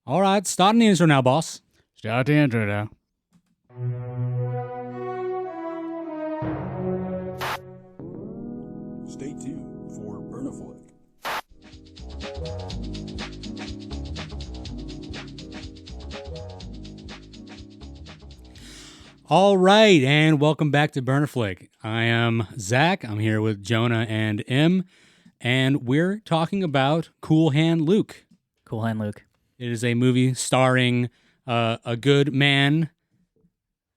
All right, starting the intro now, boss. Start the intro now. Stay tuned for Burnaflick. All right, and welcome back to Burnaflick. I am Zach. I'm here with Jonah and M, and we're talking about Cool Hand Luke. Cool Hand Luke. It is a movie starring a good man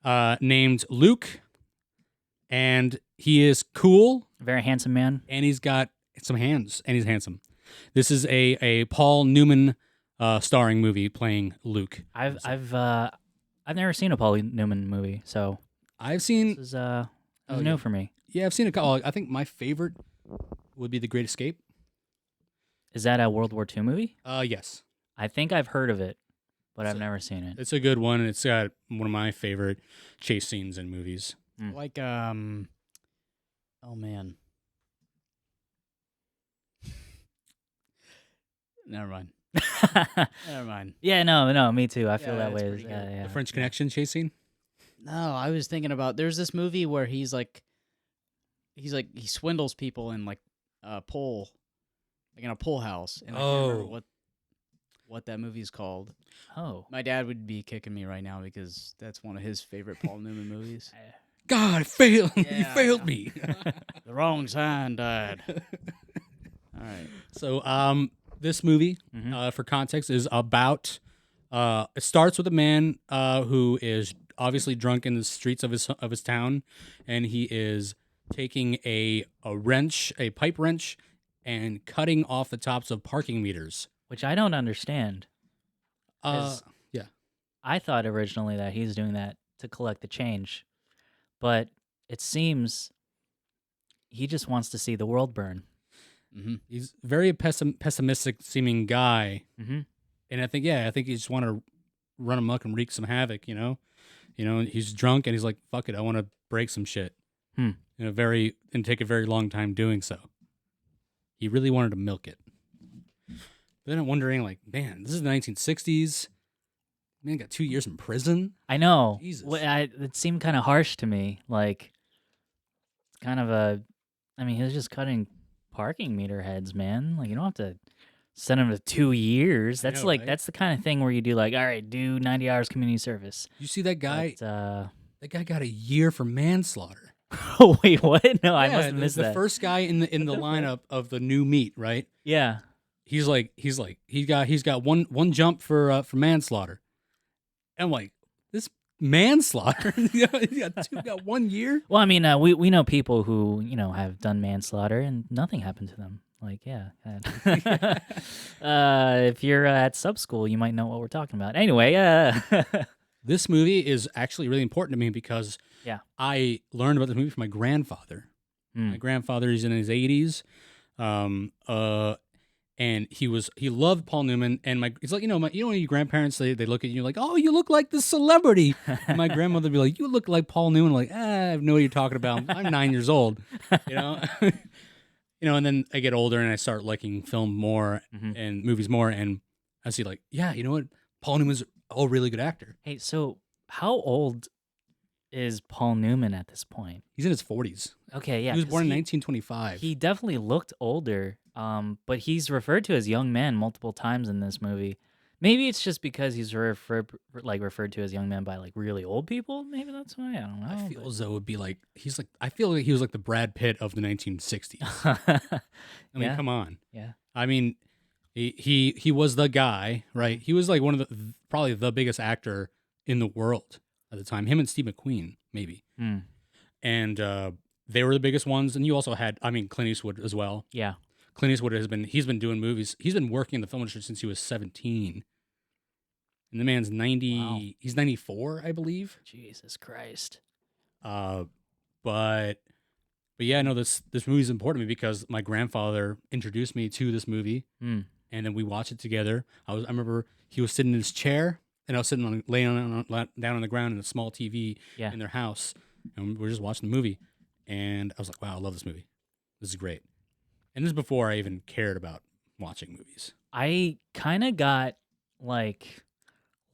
named Luke, and he is cool, A very handsome man. and he's got some hands, and he's handsome. This is a Paul Newman starring movie playing Luke. I've never seen a Paul Newman movie, so I've seen, this is new for me. yeah, I've seen a couple. I think my favorite would be The Great Escape. Is that a World War II movie? Yes. I think I've heard of it, but I've never seen it. It's a good one. It's got one of my favorite chase scenes in movies. Mm. Oh man. Never mind. Never mind. Yeah, no, me too. I feel Yeah, that it's way. pretty good. Yeah. The French Connection chase scene. No, I was thinking about there's this movie where he swindles people in like a pool, like in a pool house, and I can't remember what that movie's called. Oh. My dad would be kicking me right now because that's one of his favorite Paul Newman movies. God, failed. You Yeah, failed I me. The wrong sign died. All right. So, this movie, Mhm. for context, is about. It starts with a man who is obviously drunk in the streets of his town, and he is taking a pipe wrench, and cutting off the tops of parking meters. Which I don't understand. Is- Yeah. I thought originally that he's doing that to collect the change, but it seems he just wants to see the world burn. Mm-hmm. He's a very pessimistic seeming guy. Mm-hmm. And I think he just want to run amok and wreak some havoc, you know? He's drunk and he's like, fuck it, I want to break some shit. Hmm. And take a very long time doing so. He really wanted to milk it. Then I'm wondering, like, man, this is the 1960s. Man got 2 years in prison. I know. Jesus. It seemed kind of harsh to me. Like, it's kind of he was just cutting parking meter heads, man. Like, you don't have to send him to 2 years. I That's know, like, right? that's the kind of thing where you do like, all right, do 90 hours community service. You see that guy? But, That guy got a year for manslaughter. oh, wait, what? No, I Yeah, must have missed the that. first guy in the lineup of the new meat, right? Yeah. He's got one jump for manslaughter. And I'm like, this manslaughter? he got 1 year? Well, I mean, we know people who, have done manslaughter and nothing happened to them. Like, yeah. If you're at sub school, you might know what we're talking about. Anyway, This movie is actually really important to me because Yeah. I learned about the movie from my grandfather. Mm. My grandfather is in his 80s. And he loved Paul Newman, and it's like when your grandparents they look at you like, oh, you look like the celebrity. And my grandmother would be like, you look like Paul Newman. Like, I have no idea what you're talking about. I'm 9 years old, And then I get older and I start liking film more Mhm. and movies more, and I see like, yeah, you know what, Paul Newman's a really good actor. Hey, so how old is Paul Newman at this point? He's in his 40s. Okay, yeah. He was 'cause born in 1925. He definitely looked older, but he's referred to as young man multiple times in this movie. Maybe it's just because he's referred to as young man by like really old people. Maybe that's why. I don't know. I feel as though it would be like I feel like he was like the Brad Pitt of the 1960s. I mean, Yeah. come on. Yeah. I mean, he was the guy, right? He was like one of probably the biggest actor in the world at the time. Him and Steve McQueen, maybe. Mm, And they were the biggest ones. And you also had, Clint Eastwood as well. yeah. Clint Eastwood he's been doing movies. He's been working in the film industry since he was 17. And the man's 90. Wow. He's 94, I believe. Jesus Christ. But yeah, no, this movie is important to me because my grandfather introduced me to this movie, Mm. and then we watched it together. I remember he was sitting in his chair, and I was laying down on the ground in a small TV Yeah. in their house, and we were just watching the movie. And I was like, wow, I love this movie. This is great. And this is before I even cared about watching movies. I kind of got like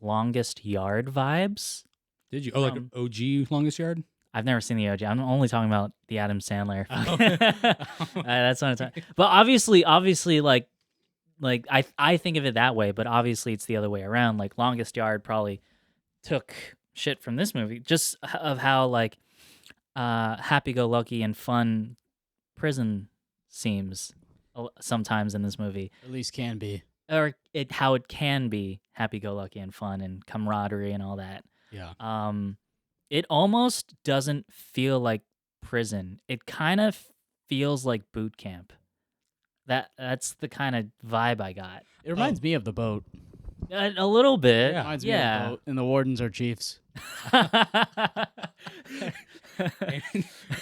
Longest Yard vibes. Did you? Oh, like From- OG Longest Yard? I've never seen the OG. I'm only talking about the Adam Sandler. Oh. That's what I'm talking. But obviously, like I think of it that way. But obviously, it's the other way around. Like Longest Yard probably took shit from this movie, just of how like happy-go-lucky and fun prison seems sometimes in this movie, At least can be. or how it can be happy-go-lucky and fun and camaraderie and all that. Yeah. It almost doesn't feel like prison. It kind of feels like boot camp. That's the kind of vibe I got. It reminds me of the boat. A little bit. Yeah. Reminds me of the boat, and the wardens are chiefs.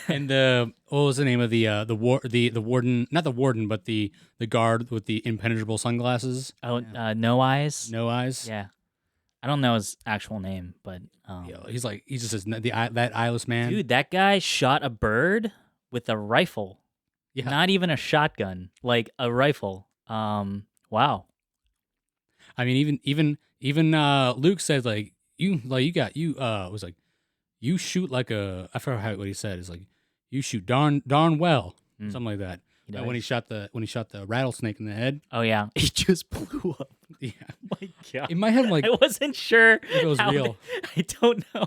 And what was the name of the warden? Not the warden, but the guard with the impenetrable sunglasses. Oh, No Eyes. No eyes. Yeah, I don't know his actual name, but He's just says that eyeless man. dude, that guy shot a bird with a rifle. Yeah. Not even a shotgun, like a rifle. Wow. I mean, even Luke says you was like you shoot like a, I forgot what he said. It's like you shoot darn well, something like that. He When he shot the rattlesnake in the head. Oh yeah, he just blew up. Yeah. My God. It might have like I wasn't sure if it was how real. I don't know.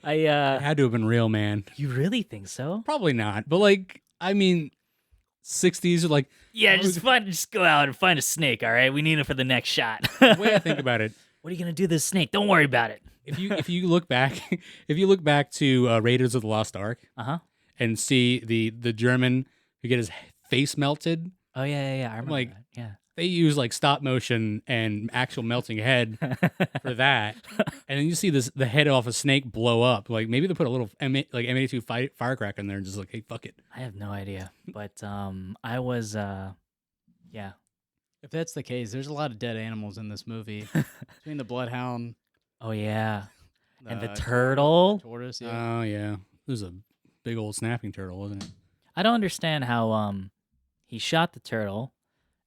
It had to have been real, man. You really think so? Probably not, but like I mean, 60s are like Yeah, just go out and find a snake. All right, we need it for the next shot. the way I think about it. What are you gonna do to this snake? Don't worry about it. If you look back to Raiders of the Lost Ark and see the German who get his face melted, Oh yeah. I remember like, that. Yeah. they use like stop motion and actual melting head for that, and then you see the head off a snake blow up. Like maybe they put a little M82 firecracker in there and just like, hey, fuck it. I have no idea, but I was yeah. If that's the case, there's a lot of dead animals in this movie. Between the bloodhound, Oh yeah, and the tor- turtle. tortoise. Yeah. Oh yeah, it was a big old snapping turtle, wasn't it? I don't understand how he shot the turtle,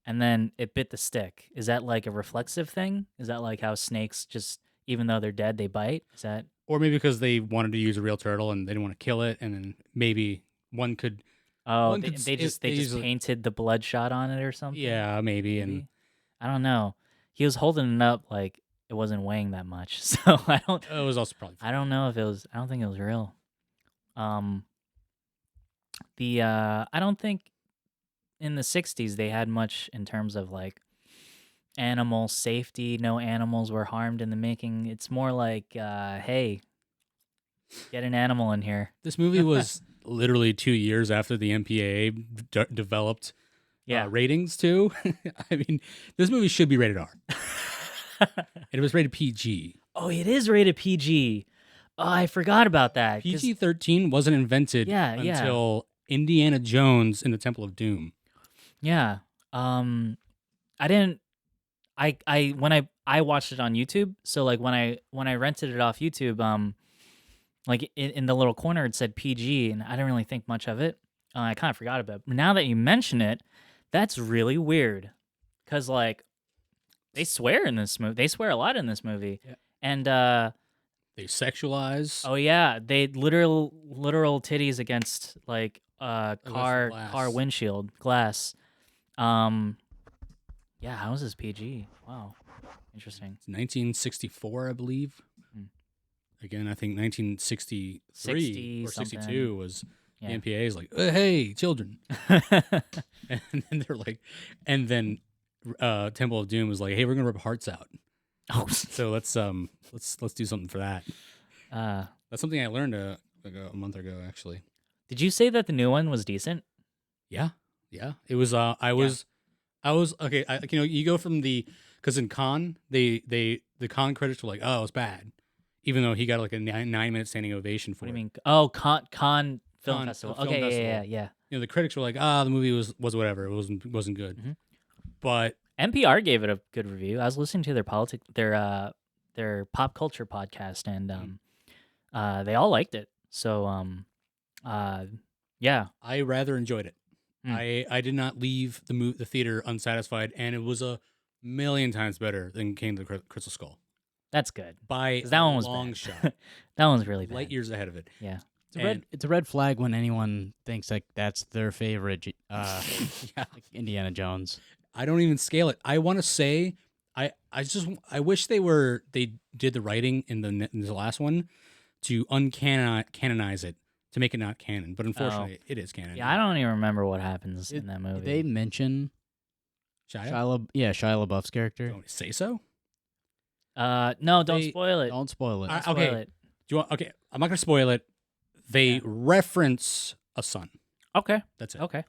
and then it bit the stick. Is that like a reflexive thing? Is that like how snakes just, even though they're dead, they bite? Is that? Or maybe because they wanted to use a real turtle and they didn't want to kill it, and then maybe one could. Oh, One they could s- just they just usually- painted the bloodshot on it or something. Yeah, maybe. And Maybe? I don't know. He was holding it up like it wasn't weighing that much, so I don't. it was also probably. I don't know if it was. I don't think it was real. I don't think in the 60s they had much in terms of like animal safety. No animals were harmed in the making. It's more like, hey, get an animal in here. This movie was literally 2 years after the MPAA developed Yeah. ratings too. I mean, this movie should be rated R. And it was rated PG. Oh, it is rated PG. Oh, I forgot about that. 'cause- PG-13 wasn't invented Yeah. until Indiana Jones in the Temple of Doom. Yeah. I didn't. I watched it on YouTube. So like when I rented it off YouTube, like in the little corner it said PG, and I didn't really think much of it. I kind of forgot about it. But now that you mention it, that's really weird, because like they swear in this movie. They swear a lot in this movie, Yeah. and They sexualize. oh yeah, they literal titties against like car glass. windshield glass. Yeah, how is this PG? Wow, interesting. It's 1964, I believe. Hmm. Again, I think 1963 60 or 62 something. was Yeah. the MPAA is like, hey, children. And then they're like, and then Temple of Doom was like, hey, we're gonna rip hearts out. Oh, So let's do something for that. That's something I learned like a month ago, actually. did you say that the new one was decent? Yeah. It was. I was okay. You go from because in Cannes the Cannes critics were like, oh, it's bad, even though he got like a 9-minute standing ovation for What do it. you mean? Oh, Cannes Film Cannes, Festival. film Okay, festival. yeah. You know, the critics were like, the movie was whatever. It wasn't good. Mhm. But NPR gave it a good review. I was listening to their pop culture podcast, and they all liked it. So yeah. I rather enjoyed it. Hmm. I did not leave the theater unsatisfied, and it was a million times better than King of the Crystal Skull That's good. by 'Cause that a one was long bad. shot, That one's really bad. light years ahead of it. Yeah. It's a red flag when anyone thinks like that's their favorite Yeah. like Indiana Jones. I don't even scale it. I want to say, I wish they did the writing in the last one to canonize it to make it not canon. But unfortunately, it is canon. Yeah, I don't even remember what happens in that Did movie. they mention Shia? Shia LaBeouf's character? Don't say so. No, don't They- spoil it. Don't spoil it. I- Don't spoil okay. it. Do you want? Okay, I'm not gonna spoil it. They Yeah. reference a son. Okay. That's it. Okay.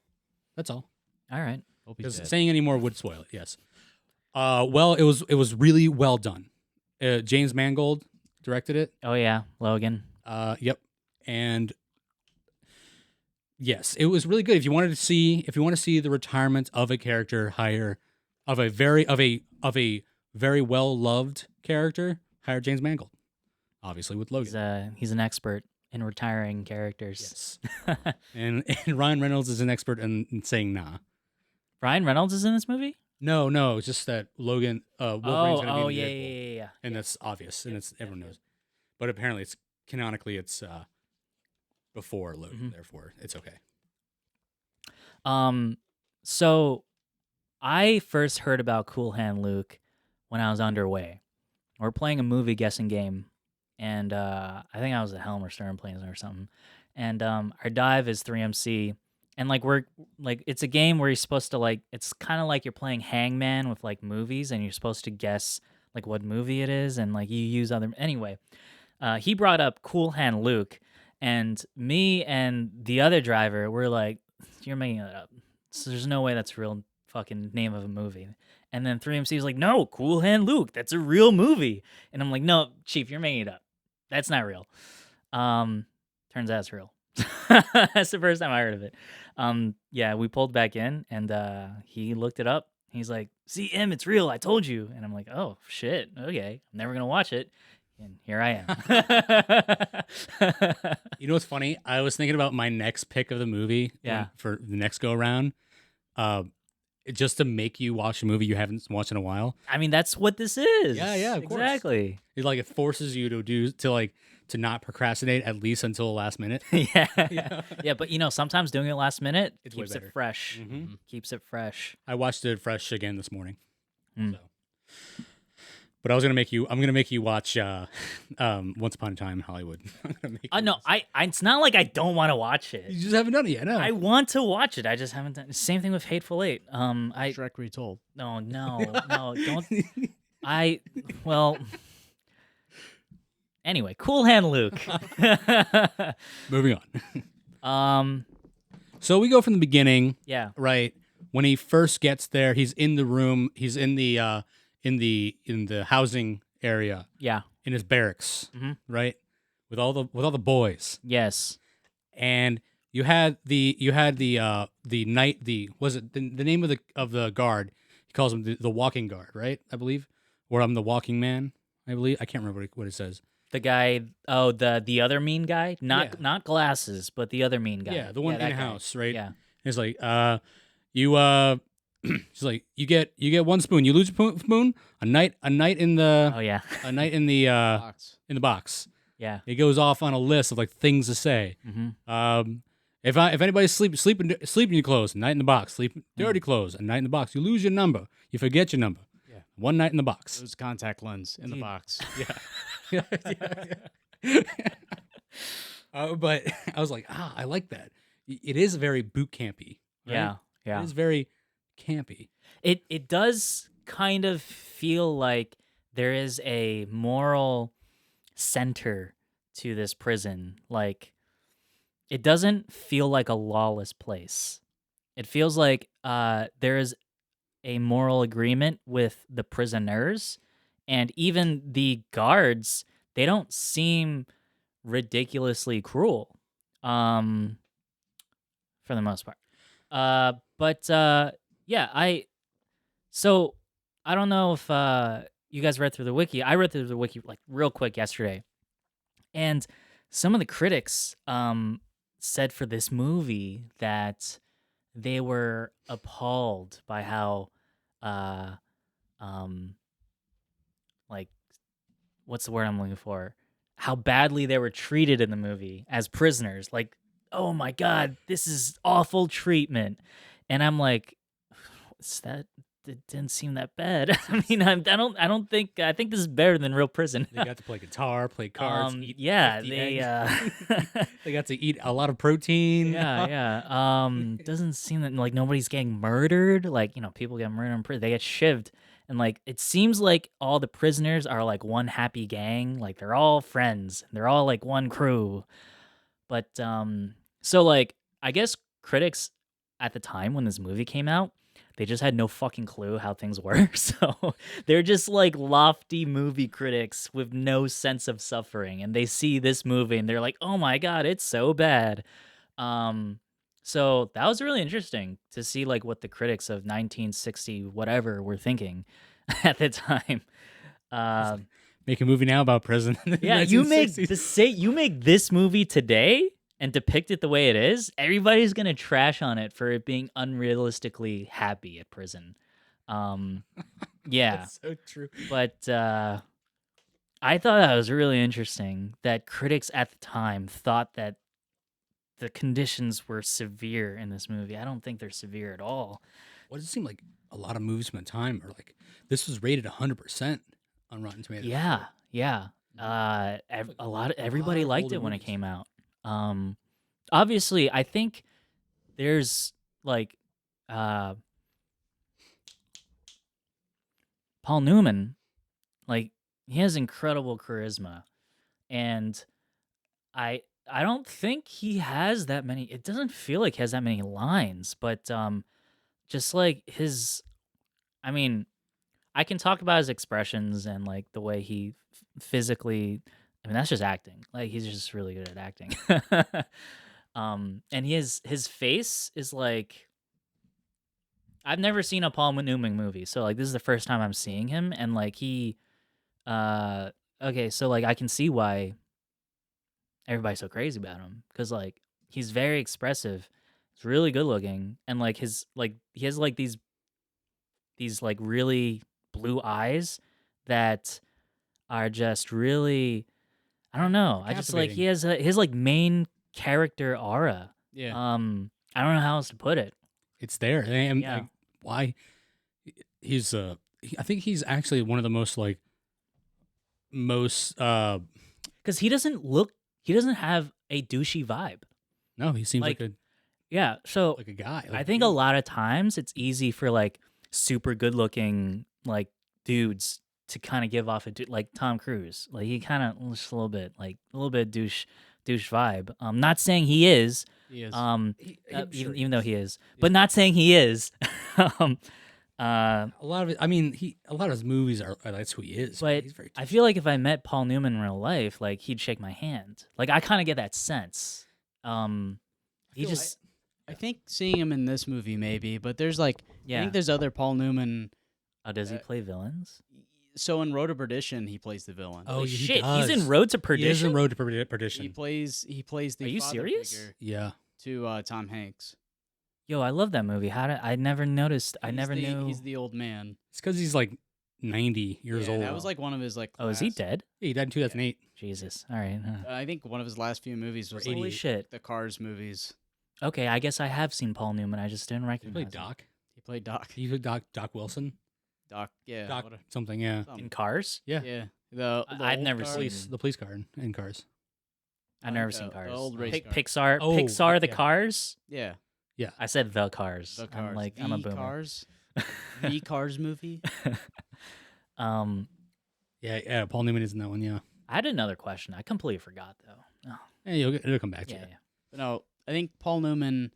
That's all. All right. Hope he's Because dead. saying any more would spoil it. Yes. Well, it was really well done. James Mangold directed it. Oh yeah, Logan. Yep. And yes, it was really good. If you want to see the retirement of a character, hire of a very well loved character, hire James Mangold. Obviously with Logan. He's an expert in retiring characters. Yes. and Ryan Reynolds is an expert in saying nah. Ryan Reynolds is in this movie? No, it's just that Logan Wolverine's gonna Oh be yeah, the Deadpool. yeah. And that's obvious, and it's everyone knows. But apparently, it's canonically before Logan, therefore it's okay. So I first heard about Cool Hand Luke when I was underway. We're playing a movie guessing game, and I think I was at Helm or Stern playing or something. And our dive is 3MC, and it's a game where you're supposed to it's kind of like you're playing Hangman with like movies, and you're supposed to guess like what movie it is, and like you use other anyway. He brought up Cool Hand Luke, and me and the other driver were like, "You're making that up. So there's no way that's a real fucking name of a movie." And then 3MC was like, "No, Cool Hand Luke, that's a real movie." And I'm like, "No, Chief, you're making it up. That's not real." Turns out it's real. That's the first time I heard of it. Yeah, we pulled back in, and he looked it up. He's like, "See, it's real. I told you." And I'm like, "Oh shit, okay. I'm never gonna watch it." And here I am. You know what's funny? I was thinking about my next pick of the movie. Yeah. For the next go around, just to make you watch a movie you haven't watched in a while. I mean, that's what this is. Yeah, of course. Exactly. It forces you to not procrastinate at least until the last minute. Yeah. Yeah, but sometimes doing it last minute It's way keeps it better. fresh. Mhm. Keeps it fresh. I watched it fresh again this morning. Mm. So. But I'm gonna make you watch Once Upon a Time in Hollywood. I'm gonna make you No, watch- it's not like I don't want to watch it. You just haven't done it yet. No. I want to watch it. I just haven't done. Same thing with Hateful Eight. Shrek retold. No, don't. Well. Anyway, Cool Hand Luke. Moving on. So we go from the beginning, Yeah. right? When he first gets there, he's in the room. He's in the housing area Yeah. in his barracks, Mhm. right? With all the boys. Yes. And you had the night was it the name of the guard? He calls him the walking guard, right? I believe, or I'm the walking man. I believe I can't remember what it says. The guy. Oh, the other mean guy. Not glasses, but the other mean guy. Yeah, the one that in guy. house, right? Yeah. He's like, she's like, you get one spoon, you lose your spoon. A night in the Oh yeah. a night in the Box. in the box. Yeah. He goes off on a list of things to say. Mm-hmm. If anybody's sleeping in your clothes, a night in the box. Sleep dirty clothes, a night in the box. You lose your number. You forget your number. Yeah. One night in the box. Those contact lens in the Dude. box. Yeah. But I was like, I like that. It is very boot campy. Right? Yeah. Yeah. It is very campy. It does kind of feel like there is a moral center to this prison. Like, it doesn't feel like a lawless place. It feels like there is a moral agreement with the prisoners, and even the guards, they don't seem ridiculously cruel, for the most part. So I don't know if you guys read through the wiki. I read through the wiki real quick yesterday, and some of the critics said for this movie that they were appalled by how um, like, what's the word I'm looking for? How badly they were treated in the movie as prisoners. Like, oh my God, this is awful treatment. And I'm like, what's that? It didn't seem that bad. I mean, I don't think, I think this is better than real prison. They got to play guitar, play cards, eat yeah, 50 they, eggs. They got to eat a lot of protein. yeah. Doesn't seem that like nobody's getting murdered. Like, people get murdered in prison. They get shivved. And like it seems like all the prisoners are like one happy gang. Like they're all friends. They're all like one crew. But so like I guess critics at the time when this movie came out, they just had no fucking clue how things were. So they're just like lofty movie critics with no sense of suffering. And they see this movie and they're like, oh my God, it's so bad. So that was really interesting to see like what the critics of 1960 whatever were thinking at the time. Make a movie now about prison. in the Yeah, 1960s. you make this movie today and depict it the way it is, everybody's gonna trash on it for it being unrealistically happy at prison. Yeah, That's so true. but I thought that was really interesting that critics at the time thought that the conditions were severe in this movie. I don't think they're severe at all. What does it seem like? A lot of movies from the time are like this was rated 100% on Rotten Tomatoes. Yeah, yeah. Everybody of liked older it when it movies. came out. Obviously, I think there's like uh Paul Newman, like he has incredible charisma, and I don't think he has that many. It doesn't feel like he has that many lines, but just like his, I mean, I can talk about his expressions and like the way he physically. I mean, that's just acting. Like he's just really good at acting. And his face is like I've never seen a Paul Newman movie, so like this is the first time I'm seeing him, and like he, okay, so like I can see why everybody's so crazy about him because like he's very expressive, he's really good looking, and like his like he has like these like really blue eyes that are just really I don't know. I just like he has his like main character aura. Yeah. I don't know how else to put it. It's there. And Yeah. like, why? He's I think he's actually one of the most Because he doesn't have a douchey vibe. no, he seems like Like, Yeah. So a guy. I think a lot of times it's easy for like super good looking like dudes to kind of give off like Tom Cruise. Like he kind of just a little bit douche vibe. Not saying he is. He is. Even though he is, but not saying he is. um, a lot of it. I mean, a lot of his movies are that's who he is. but he's very I feel like if I met Paul Newman in real life, like he'd shake my hand. Like I kind of get that sense. He feel just I think seeing him in this movie maybe, but there's like I yeah. think there's other Paul Newman. Does he play villains? So in Road to Perdition, he plays the villain. Oh, Holy he shit! does. He's in Road to He is in Perdition. Road to He Perdition. plays the Are you father serious? figure Yeah. to Tom Hanks. Yo, I love that movie. I never noticed. I never knew. He's the old man. It's because he's like 90 years Yeah, old. that was like one of his like. Oh, is he last- dead? Yeah, he died in 2008. Jesus. All right. I think one of his last few movies was Or Holy like shit. the Cars movies. Okay, I guess I have seen Paul Newman. I just didn't He recognize played him. Doc. He played Doc. He played Doc Wilson. Doc. Yeah. Doc what a- something. Yeah. something. In Cars. Yeah. Yeah. The I've old never Cars. seen- The police car in Cars. I've never Like seen the Cars. old race car. Pixar. Oh, Pixar. The yeah. Cars. Yeah. I said the Cars. The Cars. I'm like the I'm a boomer. Cars. The Cars movie. um, Yeah. Paul Newman is in that one. Yeah. I had another question. I completely forgot though. Oh, Hey, it'll come back to yeah, you. yeah. But no, I think Paul Newman.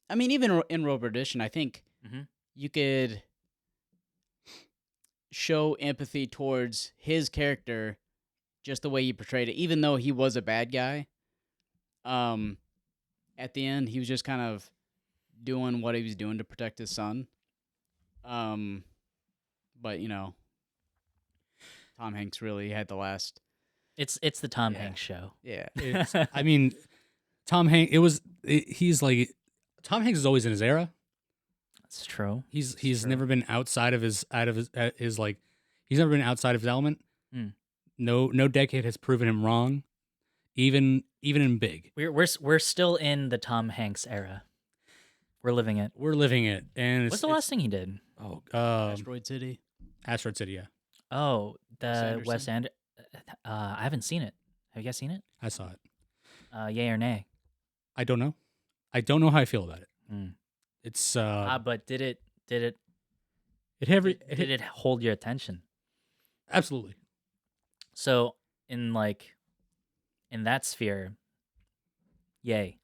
I mean, even in Road to Perdition, I think Mhm. you could show empathy towards his character, just the way he portrayed it. Even though he was a bad guy, at the end he was just kind of doing what he was doing to protect his son. But you know, Tom Hanks really had the last. It's the Tom Yeah. Hanks show. Yeah. It's, I mean, Tom Hanks. He's like Tom Hanks is always in his era. It's true. He's true. never been outside of his like he's never been outside of his element. Mm. No decade has proven him wrong, even in big. We're still in the Tom Hanks era. We're living it. We're living it. And What's the last thing he did? Asteroid City. Asteroid City, yeah. Oh, the Anderson? Wes Anderson. I haven't seen it. Have you guys seen it? I saw it. Yay or nay? I don't know. I don't know how I feel about it. Mm. It's But did it it did did it hold your attention? absolutely. So in that sphere, yay.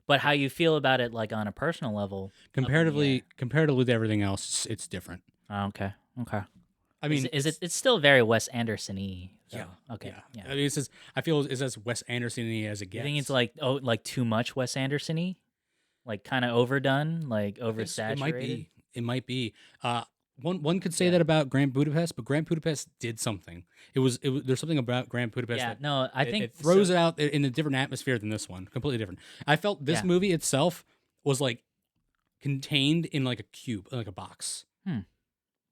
But how you feel about it, like on a personal level, Comparatively to everything else, it's different. okay. I mean, It's still very Wes Anderson-y. though. Yeah. Okay. Yeah. I mean, I feel it's as Wes Anderson-y as it gets. You think it's like too much Wes Anderson-y? Like kind of overdone, like It's- oversaturated? It might be. One could say that about Grand Budapest, but Grand Budapest did something. It was there's something about Grand Budapest Yeah, that no, I it, think it throws it out in a different atmosphere than this one. Completely different. I felt this Yeah. movie itself was like contained in like a cube, like a box.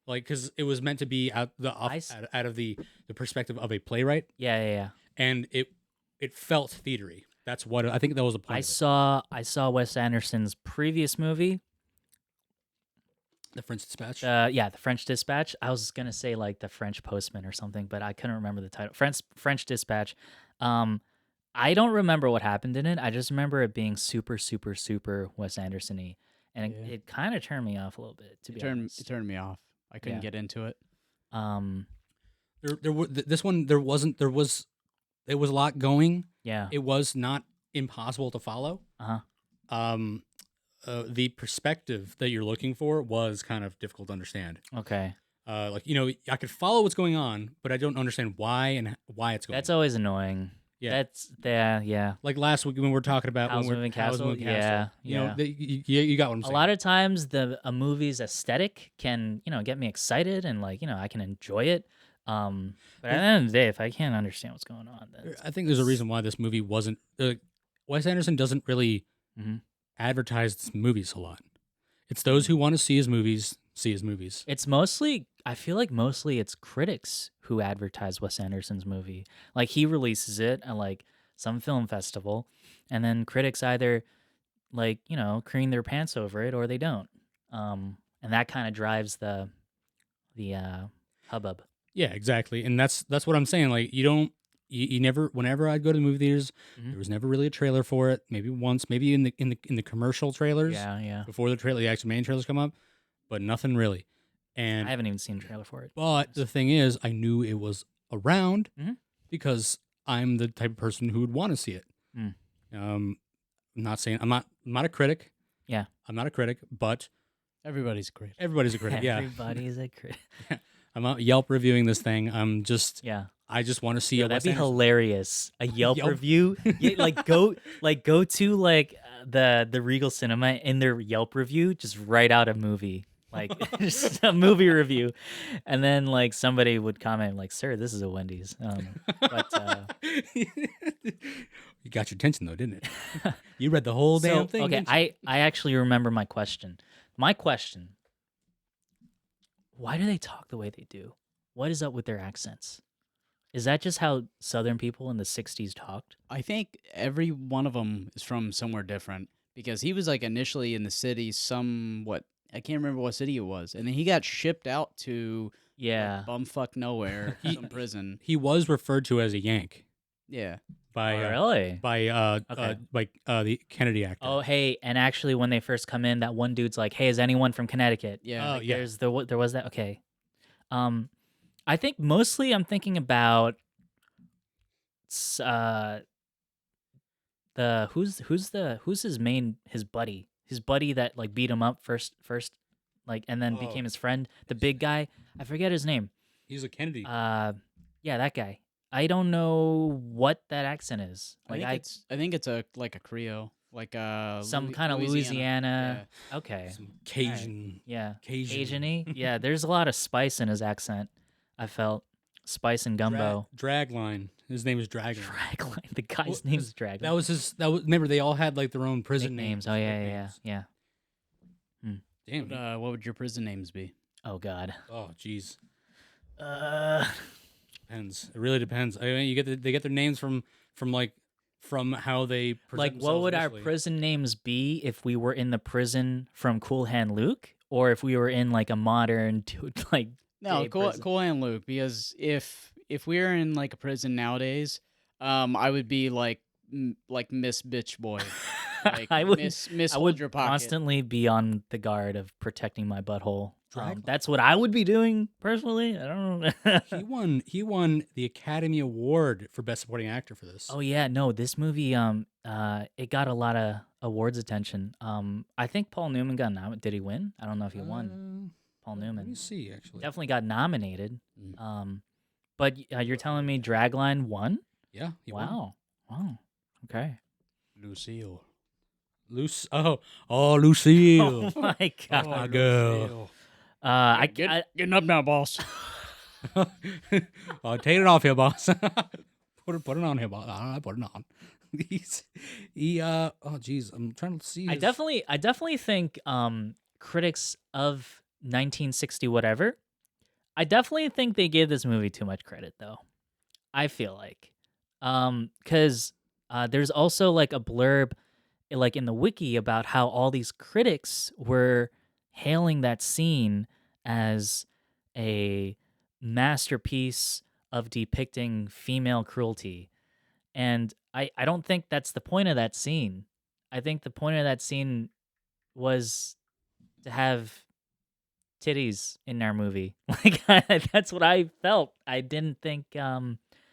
Like because it was meant to be out of the perspective of a playwright, Yeah. and it felt theatery. That's what I think that was the point. I saw Wes Anderson's previous movie. The French Dispatch. The French Dispatch. I was gonna say like the French Postman or something, but I couldn't remember the title. French Dispatch. I don't remember what happened in it. I just remember it being super, super, super Wes Anderson-y, and it kind of turned me off a little bit. To be honest, It turned me off. I couldn't Yeah. get into it. There was a lot going. Yeah. It was not impossible to follow. The perspective that you're looking for was kind of difficult to understand. Okay. Like I could follow what's going on, but I don't understand why it's going. That's always annoying. Yeah. Yeah. Like last week when we were talking about Howl's when Moving Howl's Castle? Moving Yeah, You know, you got what I'm A saying. lot of times a movie's aesthetic can, get me excited and I can enjoy it. But at the end of the day, if I can't understand what's going on, then I think there's a reason why this movie wasn't. Wes Anderson doesn't really advertise his movies a lot. It's those who want to see his movies. it's mostly, I feel like mostly it's critics who advertise Wes Anderson's movie. Like he releases it at like some film festival, and then critics either cream their pants over it or they don't. And that kind of drives the hubbub. Yeah, exactly, and that's what I'm saying. Like you never. Whenever I'd go to the movie theaters, there was never really a trailer for it. Maybe once, maybe in the commercial trailers. Yeah. Before the actual main trailers come up, but nothing really. And I haven't even seen a trailer for it. but the thing is, I knew it was around Mhm. because I'm the type of person who would want to see it. Mm. I'm not saying I'm not a critic. Yeah. I'm not a critic, but Everybody's great. everybody's a critic. Yeah, Everybody's a critic. I'm not Yelp reviewing this thing. I'm just Yeah. I just want to see Yo, a that'd Wes be Anderson- hilarious. A Yelp Yelp. review. Yeah, go to the Regal Cinema in their Yelp review, just write out a movie. Like just a movie review. And then somebody would comment like, "Sir, this is a Wendy's." But You got your attention though, didn't it? You read the whole damn thing. okay, didn't you? I actually remember my question. My question: why do they talk the way they do? What is up with their accents? Is that just how Southern people in the '60s talked? I think every one of them is from somewhere different because he was like initially in the city, I can't remember what city it was, and then he got shipped out to Yeah. bumfuck nowhere, some prison. He was referred to as a Yank Yeah, by Oh, really? the Kennedy actor. Oh, hey, and actually, when they first come in, that one dude's like, "Hey, is anyone from Connecticut?" yeah. Oh, yeah. There was that. Okay. I think mostly I'm thinking about who's his buddy that beat him up first and then became his friend, the big guy. I forget his name. He's a Kennedy. Yeah, that guy. I don't know what that accent is. I think it's a Creole, Some kind of Louisiana. Yeah. Okay. Some Cajun. Yeah. Cajun. Cajun-y. Yeah, there's a lot of spice in his accent. I felt spice and gumbo. Dragline. His name is Dragline. Dragline. The guy's Well, name's Dragline. That was remember they all had like their own prison Nicknames. names. Oh yeah. nicknames. Yeah. Damn. What would your prison names be? Oh God. Oh, jeez. Uh, Depends. It really depends. I mean, they get their names from how they present like, what themselves would our initially. prison names be if we were in the prison from Cool Hand Luke, or if we were in like a modern, like No, day Cool prison? and Luke, because if we were in like a prison nowadays, I would be like Miss Bitch Boy, like I would, Miss I would Soldier Pocket. constantly be on the guard of protecting my butthole. Drag- That's what I would be doing personally. I don't know. He won the Academy Award for Best Supporting Actor for this. Oh yeah, no, this movie it got a lot of awards attention. I think Paul Newman got nominated. Did he win? I don't know if he won. Paul Let me Newman see. Actually, definitely got nominated. Mm. But you're telling me Dragline won? yeah. He won. Wow. Okay. Lucille. Lucille. Oh my god. my girl. Getting up now, boss. Take it off here, boss. put it on here, boss. I put it on. Oh geez, I'm trying to see. I definitely think critics of 1960 whatever, I definitely think they gave this movie too much credit though. I feel like cuz there's also like a blurb like in the wiki about how all these critics were hailing that scene as a masterpiece of depicting female cruelty. And I don't think that's the point of that scene. I think the point of that scene was to have titties in our movie. Like that's what I felt. I didn't think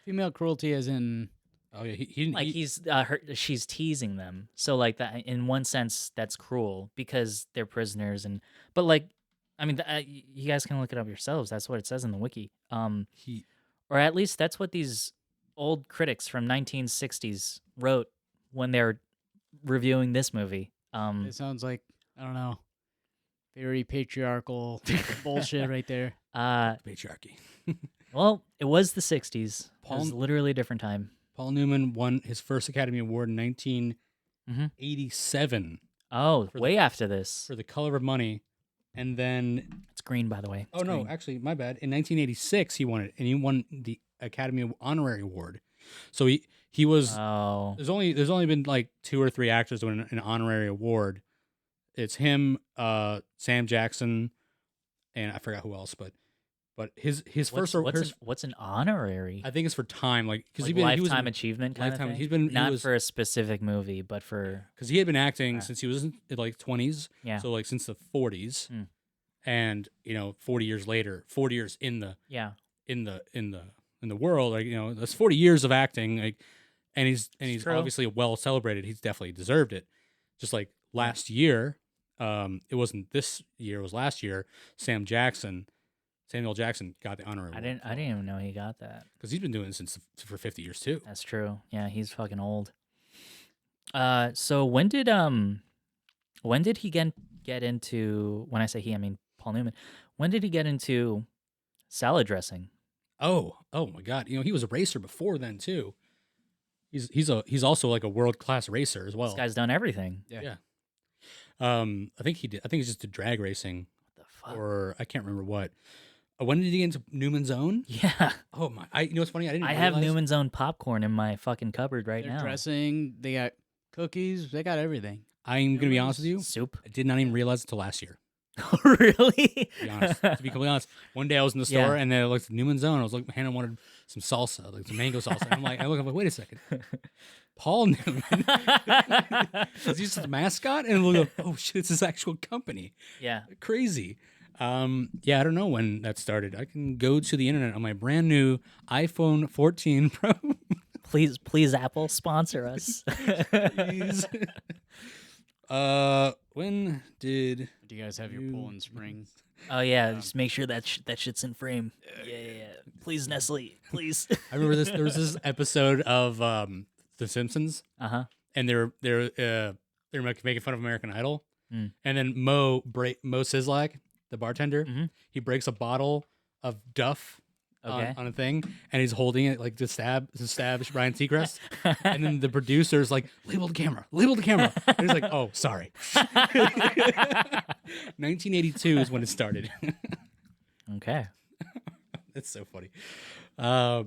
Female cruelty, as in Oh yeah, he like she's teasing them. So like that in one sense that's cruel because they're prisoners but like I mean you guys can look it up yourselves. That's what it says in the wiki. he Or at least that's what these old critics from 1960s wrote when they're reviewing this movie. it sounds like, I don't know, very patriarchal bullshit right there. patriarchy. Well, it was the 60s. It Paul- was literally a different time. Paul Newman won his first Academy Award in 1987 Oh, For the- way after this. for The Color of Money, and then It's green, by the way. oh It's no, green. actually my bad. In 1986 he won it, and he won the Academy Honorary Award. So he was Oh. there's only been like 2 or 3 actors win an honorary award. It's him, Sam Jackson, and I forgot who else, but his What's an honorary? I think it's for time, like because Like he was lifetime achievement kind lifetime- of thing? he's been- he Not was- for a specific movie, but for because he had been acting Ah. since he was in like 20s, yeah. so like since the 40s, Mm. and 40 years later, 40 years in the Yeah. world, like that's 40 years of acting, like, and he's true. obviously well celebrated. He's definitely deserved it. Just like last year, it wasn't this year, it was last year. Samuel Jackson got the honorary. I didn't even know he got that. because he's been doing it for 50 years too. That's true. Yeah, he's fucking old. So when did he get into, when I say he, I mean Paul Newman. When did he get into salad dressing? Oh my God! he was a racer before then too. He's also like a world class racer as well. This guy's done everything. Yeah. I think he did. I think it's just did drag racing, What the fuck? or I can't remember what. When did he get into Newman's Own? Yeah. Oh my! What's funny? I didn't. I have realize- Newman's Own popcorn in my fucking cupboard right They're now. dressing, they got cookies, they got everything. I'm gonna be honest with you. Soup. I did not even realize it until last year. Really? To be honest, to be completely honest, one day I was in the Yeah. store and then I looked at Newman's Own. I was like, Hannah wanted some salsa, like some mango salsa. And I look, wait a second, Paul Newman. Is he just the mascot? And we look, oh shit, it's his actual company. Yeah. Crazy. Yeah, I don't know when that started. I can go to the internet on my brand new iPhone 14 Pro. Please, Apple sponsor us. Please. When did Do you guys have your pool in spring? Oh yeah, just make sure that shit's in frame. Yeah. Please, Nestle. Please. I remember this? There was this episode of The Simpsons, Uh-huh. and they're making fun of American Idol, Mm. and then Mo Sislak, the bartender, Mhm. he breaks a bottle of Duff Okay. on a thing, and he's holding it like to stab Ryan Seacrest, and then the producer's like, label the camera, and he's like, oh, sorry. 1982 is when it started. Okay. That's so funny. Yeah,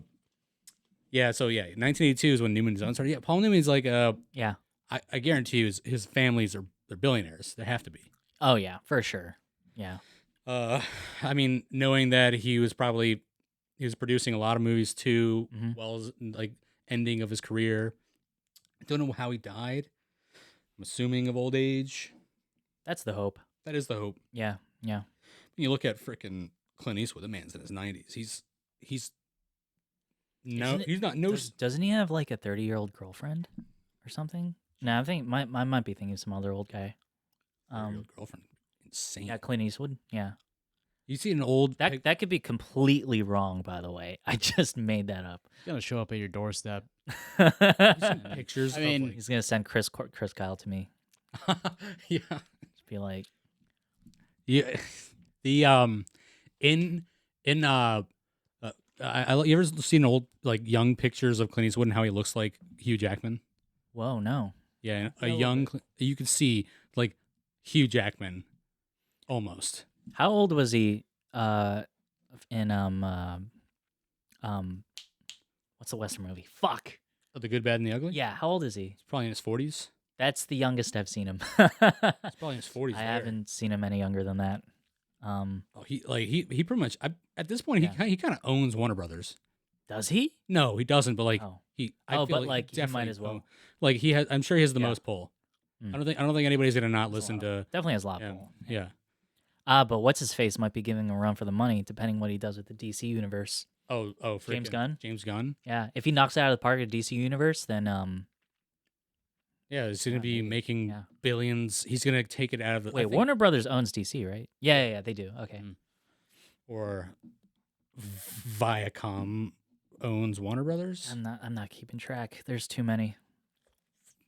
so 1982 is when Newman's Zone started. Yeah, Paul Newman's like, Yeah. I guarantee you his families they're billionaires. They have to be. Oh yeah, for sure. Yeah. I mean, knowing that he was producing a lot of movies too, Mhm. well as like ending of his career. I don't know how he died. I'm assuming of old age. That's the hope. That is the hope. Yeah. Yeah. You look at frickin' Clint Eastwood, the man's in his 90s. He's not Doesn't he have like a 30-year-old girlfriend or something? No, I think I might be thinking of some other old guy. girlfriend. Insane. Yeah, Clint Eastwood. Yeah. You see an old That could be completely wrong, by the way. I just made that up. It's gonna show up at your doorstep. pictures. I mean, of He's gonna send Chris Kyle to me. yeah. Just be like, Yeah, the in you ever seen old like young pictures of Clint Eastwood and how he looks like Hugh Jackman? whoa, no. Yeah, a little young you could see like Hugh Jackman almost. How old was he? In what's the Western movie? Fuck. Oh, The Good, Bad, and the Ugly. Yeah. How old is he? He's probably in his 40s. That's the youngest I've seen him. He's probably in his 40s. I haven't seen him any younger than that. Oh, he pretty much at this point he kind of owns Warner Brothers. Does he? No, he doesn't. But like Oh. I feel but he like he definitely might as well. Like he has. I'm sure he has the Yeah. most pull. Mm. I don't think anybody's gonna not Has a listen lot. to. Definitely has a lot Yeah, of pull. yeah. But what's his face might be giving him a run for the money, depending what he does with the DC universe. Oh, James frickin' Gunn? James Gunn. Yeah, if he knocks it out of the park at DC universe, then Yeah, he's gonna Yeah, be maybe. making Yeah. billions. He's gonna take it out of the. I wait, think- Warner Brothers owns DC, right? Yeah, they do. Okay. Mm. or Viacom owns Warner Brothers. I'm not keeping track. There's too many.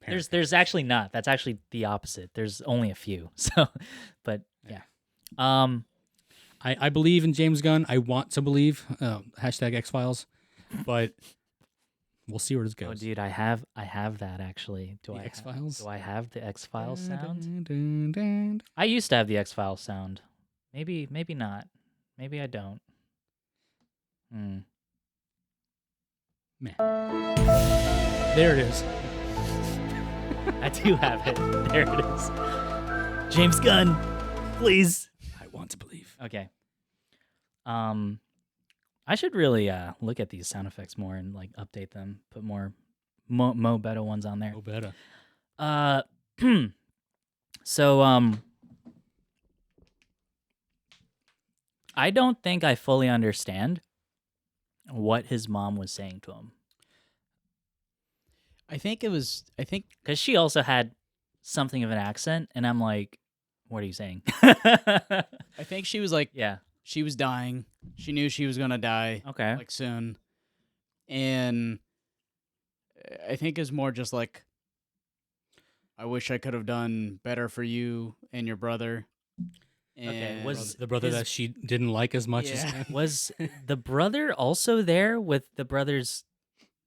Parent There's actually not. That's actually the opposite. There's only a few. So, but yeah. I believe in James Gunn. I want to believe. Hashtag X-Files, but we'll see where this goes. Oh, dude, I have that actually. The X-Files? Do I have the X-Files sound? Dun, dun, dun. I used to have the X-Files sound. Maybe not. Maybe I don't. Man. There it is. I do have it. There it is. James Gunn, please. I want to believe. Okay. I should really look at these sound effects more and like update them. Put more Mo Beto ones on there. Oh, better. So I don't think I fully understand what his mom was saying to him, I think because she also had something of an accent, and I'm like, what are you saying? she was like, Yeah. she was dying. She knew she was gonna die Okay. like soon, and I think it's more just like, I wish I could have done better for you and your brother. Okay, And was- The brother his- that she didn't like as much Yeah. as Was the brother also there with the brother's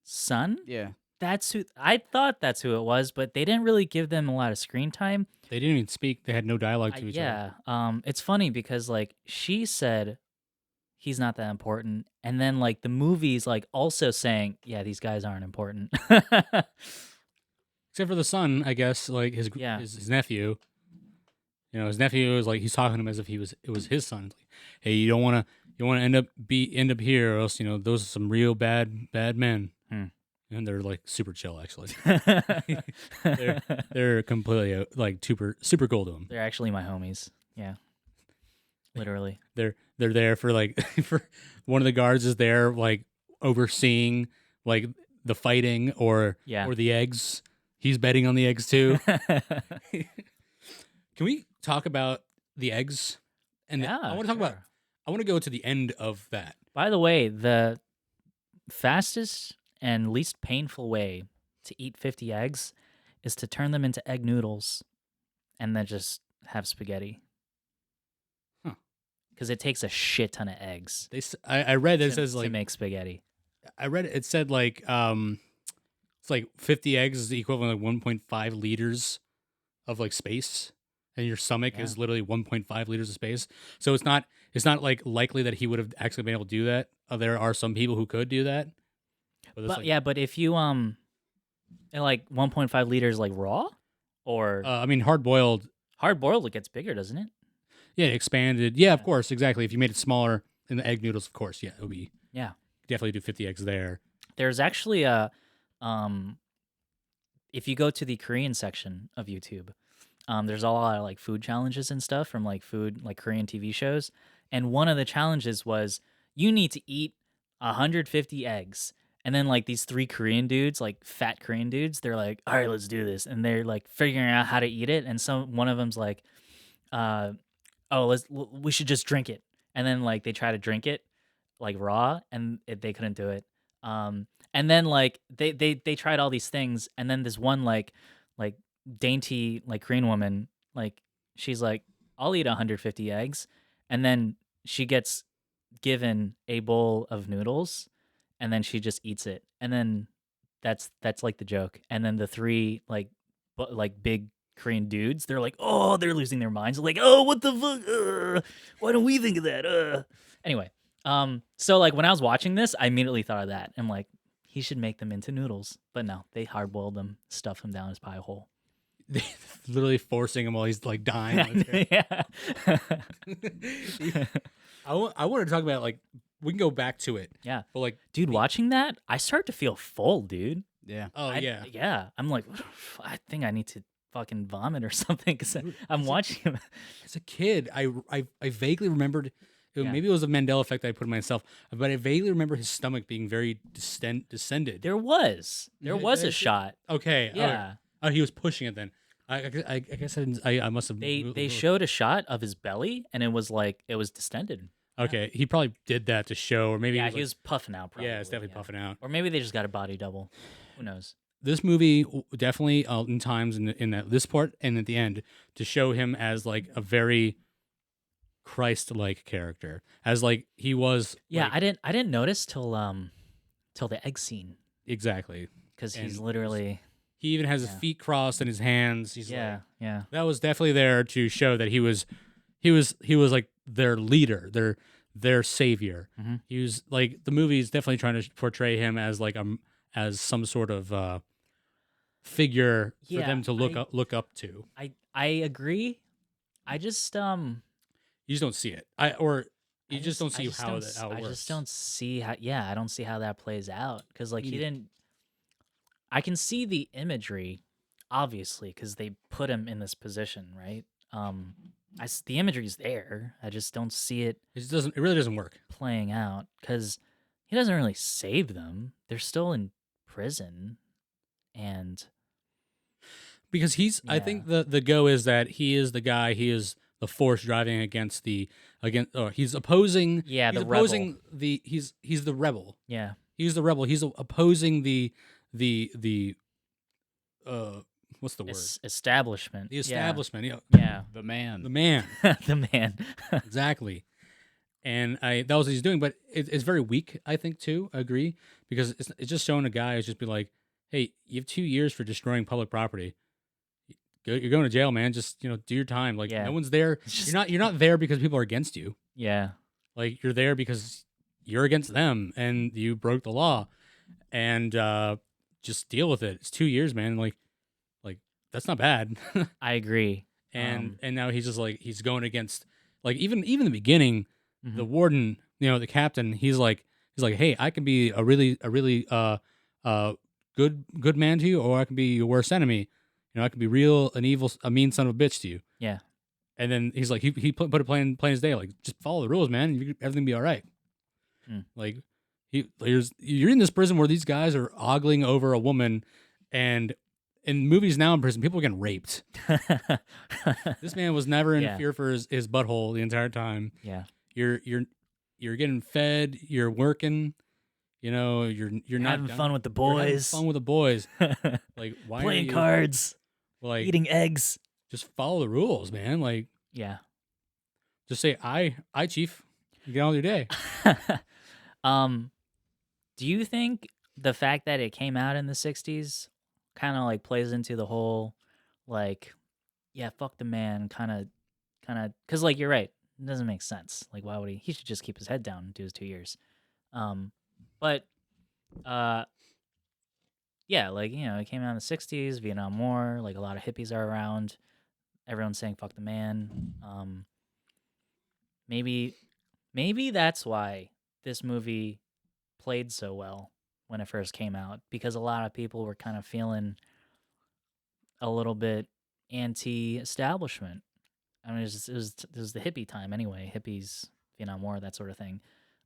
son? yeah, That's who I thought that's who it was, but they didn't really give them a lot of screen time. they didn't even speak. They had no dialogue to each other. Yeah. It's funny because like she said he's not that important, and then like the movie's like also saying, yeah, these guys aren't important. Except for the son, I guess, like his Yeah. his nephew. You know, his nephew is like he's talking to him as if it was his son. It's like, hey, you don't want to end up here, or else those are some real bad men. Hmm. And they're like super chill, actually. They're completely like super cool to him. They're actually my homies. Yeah. Literally. They're there for like for one of the guards is there like overseeing like the fighting or Yeah. the eggs. He's betting on the eggs too. Can we talk about the eggs? And Yeah, I want to talk about. sure. I want to go to the end of that. By the way, the fastest and least painful way to eat 50 eggs is to turn them into egg noodles and then just have spaghetti. Huh. because it takes a shit ton of eggs I read it to, says to like make spaghetti. I read it said like it's like 50 eggs is the equivalent of 1.5 liters of like space, and your stomach Yeah. is literally 1.5 liters of space. So it's not like likely that he would have actually been able to do that. There are some people who could do that. But yeah, but if you like 1.5 liters like raw or I mean hard boiled. hard boiled, it gets bigger, doesn't it? Yeah, expanded. Yeah, of course, exactly. If you made it smaller in the egg noodles, of course, yeah, it would be Yeah. definitely do 50 eggs there. There's actually a if you go to the Korean section of YouTube, there's a lot of like food challenges and stuff from like Korean TV shows. And one of the challenges was you need to eat 150 eggs. And then like these 3 Korean dudes, like fat Korean dudes, they're like, all right, let's do this. And they're like figuring out how to eat it. And one of them's like, we should just drink it. And then like they try to drink it like raw and they couldn't do it. And then like they tried all these things. And then this one like dainty like Korean woman, like she's like, I'll eat 150 eggs. And then she gets given a bowl of noodles and then she just eats it. And then that's like the joke. And then the 3 like big Korean dudes, they're like, oh, they're losing their minds. They're like, oh, what the fuck? Why don't we think of that? Anyway, so like when I was watching this, I immediately thought of that. I'm like, he should make them into noodles. But no, they hard boiled them, stuff him down his pie hole. Literally forcing him while he's like dying. Yeah. I want to talk about like we can go back to it. Yeah. But like, Dude, watching that, I start to feel full, dude. Yeah. oh yeah, Yeah. I'm like, I think I need to fucking vomit or something because I'm watching him. as a kid, I vaguely remembered. Yeah. Maybe it was a Mandela effect that I put on myself, but I vaguely remember his stomach being very descended. There was Yeah, a that's- shot. Okay. Yeah. Oh, he was pushing it then. I guess I didn't. I must have. They showed a shot of his belly and it was distended. Okay, he probably did that to show, or maybe Yeah, he he was was puffing out probably. yeah, it's definitely puffing out. Or maybe they just got a body double. Who knows? This movie definitely in times in that this part and at the end to show him as like a very Christ-like character, as like he was. Yeah, like, I didn't notice till the egg scene exactly. because he's And literally He even has his Yeah. feet crossed and his hands. He's yeah. that was definitely there to show that he was like their leader, their savior. Mhm. He was like the movie is definitely trying to portray him as like as some sort of figure for Yeah, them to look up to. I agree. I just You just don't see it. You just don't see how it works. I just don't see how. Yeah, I don't see how that plays out because like he Neither. didn't. I can see the imagery, obviously, because they put him in this position, right? The imagery's there. I just don't see it It just doesn't. It really doesn't work. playing out because he doesn't really save them. They're still in prison, and Because I think the go is that he is the guy. He is the force driving against he's opposing. Yeah, he's the opposing he's the rebel. yeah, He's the rebel. He's opposing the what's the word? establishment. The establishment. Yeah. Yeah, The man. The man. the man. Exactly. And that was what he's doing, but it's very weak, I think, too. I agree, because it's just showing a guy who's just be like, hey, you have 2 years for destroying public property. You're going to jail, man. Just do your time. Like Yeah. no one's there. It's just- You're not there because people are against you. Yeah, Like you're there because you're against them and you broke the law, and just deal with it. It's 2 years, man. Like that's not bad. I agree. And now he's just like he's going against like even in the beginning, the Mhm. warden, the captain, he's like, hey, I can be a really good man to you, or I can be your worst enemy. I can be an evil, a mean son of a bitch to you. Yeah. And then he's like, he put it plain as day, like just follow the rules, man. Everything will be all right. Mm. Like you're in this prison where these guys are ogling over a woman, and in movies now in prison, people are getting raped. This man was never in Yeah. fear for his butthole the entire time. Yeah. You're getting fed. You're working. You're not Having done- fun with the you're having boys. fun with the boys. Like why Playing are you, cards, Like eating eggs. just follow the rules, man. Like Yeah. Just say, I, chief. You get on with your day. um, do you think the fact that it came out in the '60s kind of like plays into the whole, like, yeah, fuck the man, because like you're right, it doesn't make sense. Like, why would he? He should just keep his head down and do his 2 years. But uh, yeah, like it came out in the '60s, Vietnam War, like a lot of hippies are around. Everyone's saying fuck the man. Maybe that's why this movie played so well when it first came out, because a lot of people were kind of feeling a little bit anti-establishment. I mean, it was the hippie time anyway, hippies, Vietnam War, that sort of thing.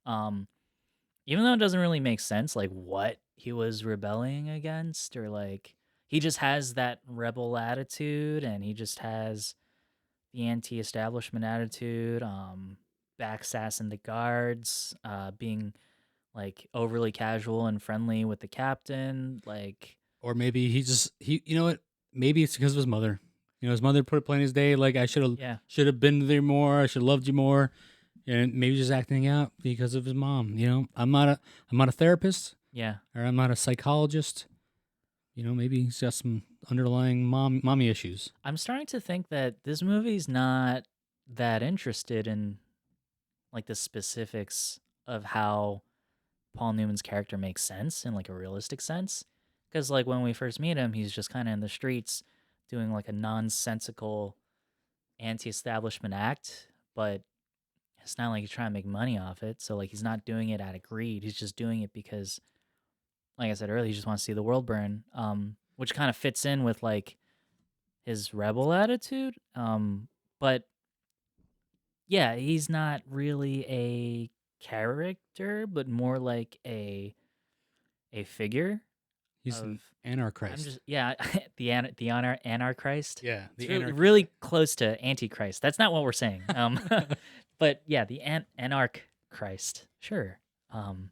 Even though it doesn't really make sense, like what he was rebelling against, or like he just has that rebel attitude, and he just has the anti-establishment attitude, backsassing the guards, being like overly casual and friendly with the captain, like Or maybe you know what? Maybe it's because of his mother. His mother put a plan his day. Like, I yeah, should have been there more. I should have loved you more. And maybe just acting out because of his mom. I'm not a therapist, yeah. or I'm not a psychologist. Maybe he's got some underlying mommy issues. I'm starting to think that this movie's not that interested in like the specifics of how Paul Newman's character makes sense in like a realistic sense. Because like when we first meet him, he's just kind of in the streets doing like a nonsensical anti-establishment act, but it's not like he's trying to make money off it. So like he's not doing it out of greed. He's just doing it because, like I said earlier, he just wants to see the world burn. Which kind of fits in with like his rebel attitude. But yeah, he's not really a character, but more like a figure. He's an Of- I'm anarchist. just the honor anarchist. Yeah, It's really close to antichrist. That's not what we're saying. But yeah, the anarch Christ. Sure. I'm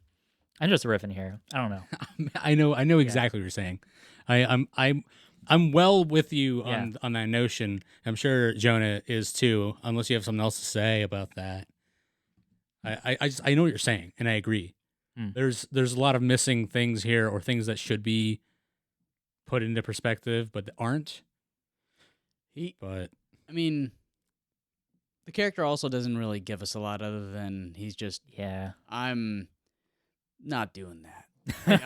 just riffing here. I don't know. I know exactly what you're saying. I'm well with you Yeah. on that notion. I'm sure Jonah is too, unless you have something else to say about that. I know what you're saying, and I agree. Hmm. There's a lot of missing things here, or things that should be put into perspective, but aren't. But I mean, the character also doesn't really give us a lot other than he's just, Yeah. I'm not doing that. Like,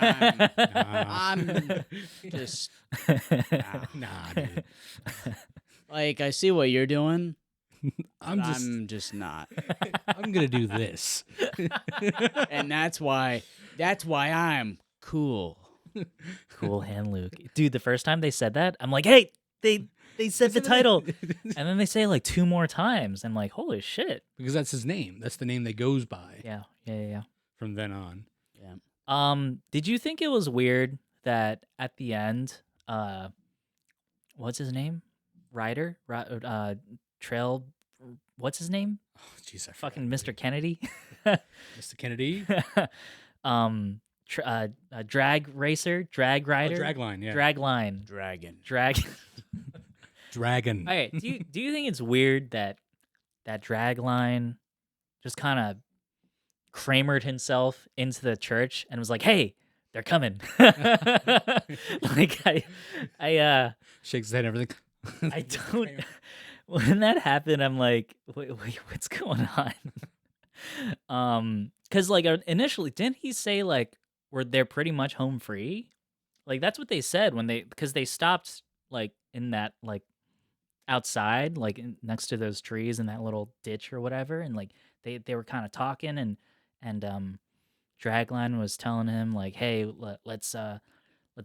I'm just, nah, dude. like, I see what you're doing. I'm but just I'm just not. I'm gonna do this. And that's why I'm cool. Cool hand Luke. Dude, the first time they said that, I'm like, hey, they said the title. And then they say it like 2 more times. I'm like, holy shit. Because that's his name. That's the name that goes by Yeah. from then on. Yeah. Did you think it was weird that at the end, what's his name? Ryder? Trail, what's his name? Oh, jeez, I forgot. Fucking Mr. Kennedy? Mr. Kennedy. Drag racer? Drag rider? Dragline, yeah. Drag line. Dragon. Drag. Dragon. All right. Do you think it's weird that drag line just kind of Kramered himself into the church and was like, "Hey, they're coming." Like I Shakes his head and everything. I don't. When that happened, I'm like, wait, what's going on? Because like initially, didn't he say like they're pretty much home free? Like that's what they said because they stopped like in that like outside, like next to those trees in that little ditch or whatever, and like they were kind of talking, and Dragline was telling him like, hey, let's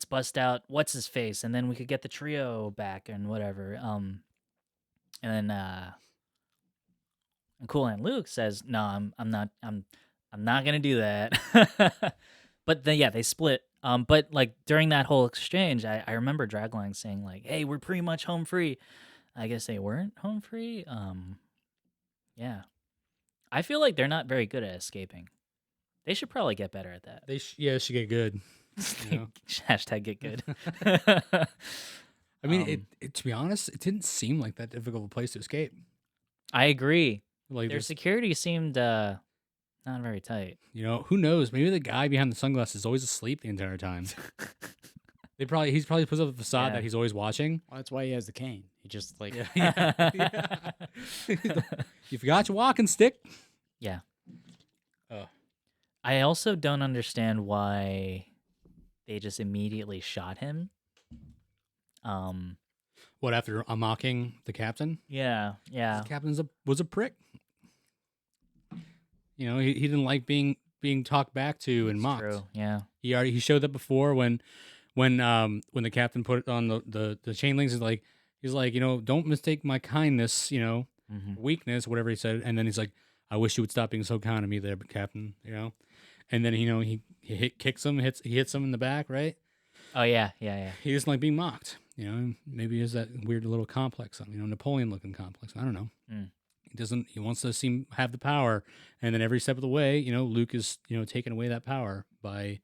bust out what's his face, and then we could get the trio back and whatever. And then Cool Hand Luke says, no, I'm not gonna do that. But then yeah, they split. But like during that whole exchange, I remember Dragline saying like, hey, we're pretty much home free. I guess they weren't home free. Yeah. I feel like they're not very good at escaping. They should probably get better at that. They should get good. You know? Hashtag get good. I mean, it to be honest, it didn't seem like that difficult of a place to escape. I agree. Like Their this, security seemed not very tight. who knows? Maybe the guy behind the sunglasses is always asleep the entire time. He's probably puts up a facade Yeah. that he's always watching. Well, that's why he has the cane. He just like Yeah. You forgot your walking stick. Yeah. Oh. I also don't understand why they just immediately shot him. What, after mocking the captain? Yeah. The captain was a prick. He didn't like being talked back to and mocked. True. Yeah. He showed that before when the captain put on the chain links. He's like, don't mistake my kindness, Mm-hmm. weakness, whatever he said. And then he's like, I wish you would stop being so kind to me there, Captain. And then he kicks him, he hits him in the back, right? Oh yeah. He doesn't like being mocked. Maybe he has that weird little complex, Napoleon looking complex. I don't know. Mm. He wants to have the power, and then every step of the way, Luke is taking away that power by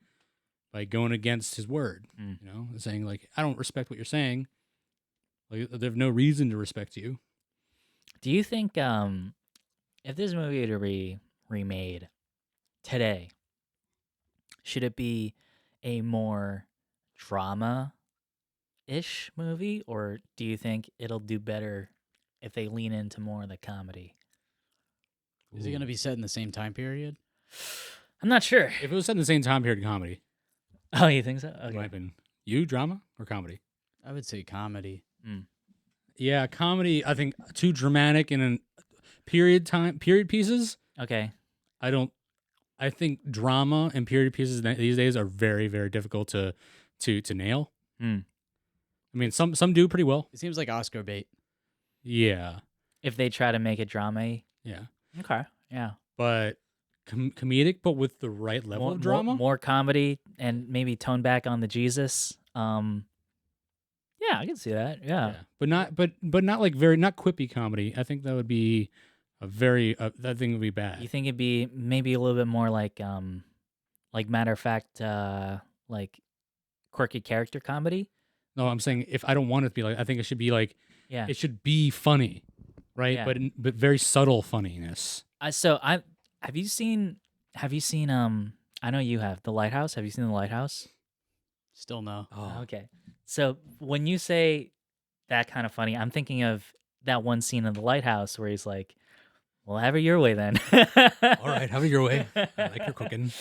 going against his word. Mm. Saying like, I don't respect what you're saying. Like, there's no reason to respect you. Do you think if this movie were to be remade today, should it be a more drama-ish movie, or do you think it'll do better if they lean into more of the comedy? is it going to be set in the same time period? I'm not sure. If it was set in the same time period, comedy. Oh, you think so? In my Okay. opinion. You, drama or comedy? I would say comedy. Yeah, comedy. I think too dramatic in a period pieces. Okay. I think drama and period pieces these days are very, very difficult to nail. Mm. I mean, some do pretty well. It seems like Oscar bait. Yeah, If they try to make it drama-y. yeah, Okay. Yeah. but comedic, but with the right level of drama. More comedy, and maybe tone back on the Jesus. Yeah, I can see that. Yeah. But not like not quippy comedy. I think that would be that thing would be bad. You think it'd be maybe a little bit more like matter of fact, like quirky character comedy? No, I'm saying if I don't want it to be like, I think it should be like, Yeah. it should be funny, right? Yeah. But very subtle funniness. Have you seen I know you have The Lighthouse. Have you seen The Lighthouse? Still no. Oh, Okay. So when you say that kind of funny, I'm thinking of that one scene in The Lighthouse where he's like, "Well, have it your way then." all right, have it your way. I like your cooking.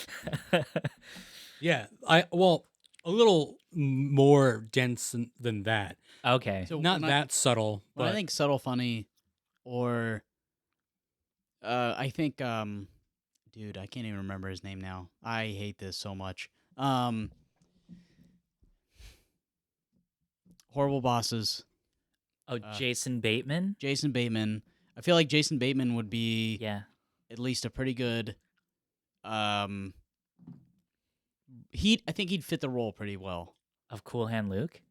Yeah, a little more dense than that. Okay. So Not when that subtle, When but I think subtle funny, or I think dude, I can't even remember his name now. I hate this so much. Horrible Bosses. Jason Bateman? Jason Bateman. I feel like Jason Bateman would be Yeah. at least a pretty good. I think he'd fit the role pretty well Of Cool Hand Luke?